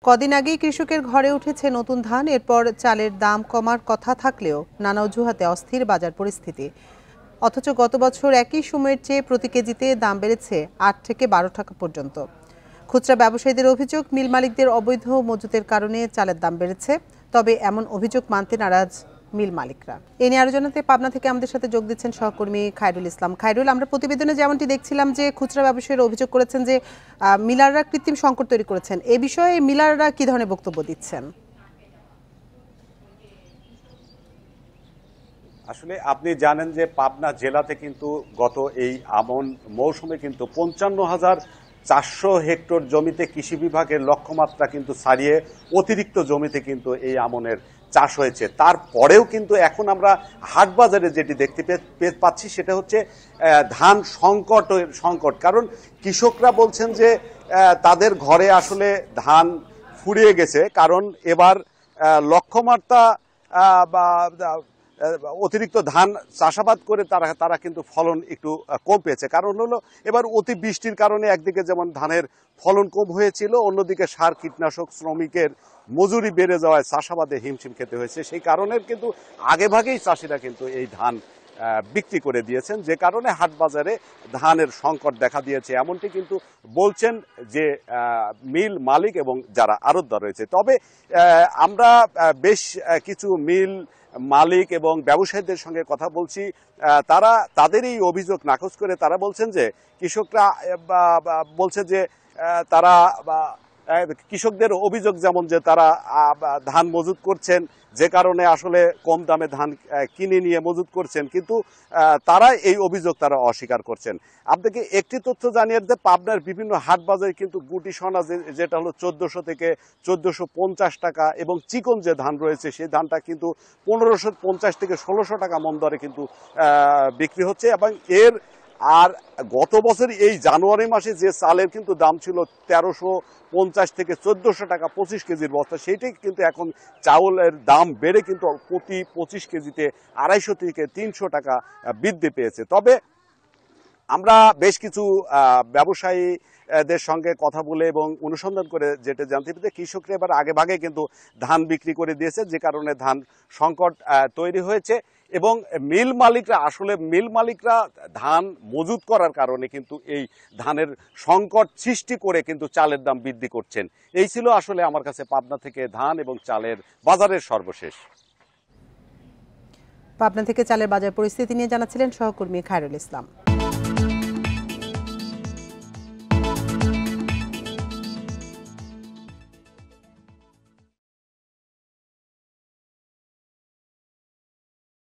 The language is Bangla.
কদিন আগেই কৃষকের ঘরে উঠেছে নতুন ধান। এরপর চালের দাম কমার কথা থাকলেও নানা অজুহাতে অস্থির বাজার পরিস্থিতি। অথচ গত বছর একই সময়ের চেয়ে প্রতি কেজিতে দাম বেড়েছে ৮ থেকে ১২ টাকা পর্যন্ত। খুচরা ব্যবসায়ীদের অভিযোগ, মিল মালিকদের অবৈধ মজুতের কারণে চালের দাম বেড়েছে। তবে এমন অভিযোগ মানতে নারাজ মিল মালিকরা। এ নিয়ে আরো জানাতে পাবনা থেকে আমাদের সাথে যোগ দিচ্ছেন সহকর্মী খায়রুল ইসলাম। খায়রুল, আমরা প্রতিবেদনে যেমনটি দেখছিলাম যে খুচরা ব্যবসায়ীরা অভিযোগ করেছেন যে মিলাররা কৃত্রিম সংকট তৈরি করেছেন। এ বিষয়ে মিলাররা কি ধরনের বক্তব্য দিচ্ছেন? আসলে আপনি জানেন যে পাবনা জেলাতে কিন্তু গত এই আমন মৌসুমে কিন্তু ৫৫,৪০০ হেক্টর জমিতে কৃষি বিভাগের লক্ষ্যমাত্রা কিন্তু ছাড়িয়ে অতিরিক্ত জমিতে কিন্তু এই আমনের চাষ হয়েছে। তারপরেও কিন্তু এখন আমরা হাট বাজারে যেটি দেখতে পাচ্ছি সেটা হচ্ছে ধান সংকট। কারণ কৃষকরা বলছেন যে তাদের ঘরে আসলে ধান ফুরিয়ে গেছে, কারণ এবার লক্ষ্যমাত্রা বা অতিরিক্ত ধান চাষাবাদ করে তারা কিন্তু ফলন একটু কম পেয়েছে। কারণ হলো এবার অতি বৃষ্টির কারণে একদিকে যেমন ধানের ফলন কম হয়েছিল, অন্যদিকে সার কীটনাশক শ্রমিকের মজুরি বেড়ে যাওয়ায় চাষাবাদে হিমশিম খেতে হয়েছে। সেই কারণে কিন্তু আগেভাগেই চাষিরা কিন্তু এই ধান বিক্রি করে দিয়েছেন, যে কারণে হাট বাজারে ধানের সংকট দেখা দিয়েছে, এমনটি কিন্তু বলছেন যে মিল মালিক এবং যারা আড়তদার রয়েছে। তবে আমরা বেশ কিছু মিল মালিক এবং ব্যবসায়ীদের সঙ্গে কথা বলছি। তারা তাদের এই অভিযোগ নাকচ করে তারা বলছেন যে কৃষকরা বলছে যে তারা কৃষকদের অভিযোগ যেমন যে তারা ধান মজুত করছেন, যে কারণে আসলে কম দামে ধান কিনে নিয়ে মজুত করছেন, কিন্তু তারা এই অভিযোগ তারা অস্বীকার করছেন। আপনাকে একটি তথ্য জানিয়ে যে পাবনার বিভিন্ন হাট বাজারে কিন্তু গুটি সোনা যেটা হলো ১৪০০ থেকে ১৪৫০ টাকা, এবং চিকন যে ধান রয়েছে সেই ধানটা কিন্তু ১৫৫০ থেকে ১৬০০ টাকা মন দরে কিন্তু বিক্রি হচ্ছে। এবং এর আর গত বছর এই জানুয়ারি মাসে যে চালের কিন্তু দাম ছিল ১৩৫০ থেকে ১৪০০ টাকা ২৫ কেজির বস্তা, সেইটাই কিন্তু এখন চাউলের দাম বেড়ে কিন্তু প্রতি ২৫ কেজিতে ২৫০ থেকে ৩০০ টাকা বৃদ্ধি পেয়েছে। তবে আমরা বেশ কিছু ব্যবসায়ীদের সঙ্গে কথা বলে এবং অনুসন্ধান করে যেটা জানতে পেরেছি, কৃষকরা এবার আগেভাগে কিন্তু ধান বিক্রি করে দিয়েছে, যে কারণে ধান সংকট তৈরি হয়েছে। এবং মিল মালিকরা ধান মজুত করার কারণে কিন্তু এই ধানের সংকট সৃষ্টি করে কিন্তু চালের দাম বৃদ্ধি করছেন। এই ছিল আসলে আমার কাছে পাবনা থেকে ধান এবং চালের বাজারের সর্বশেষ। পাবনা থেকে চালের বাজার পরিস্থিতি নিয়ে জানাচ্ছিলেন সহকর্মী খায়রুল ইসলাম।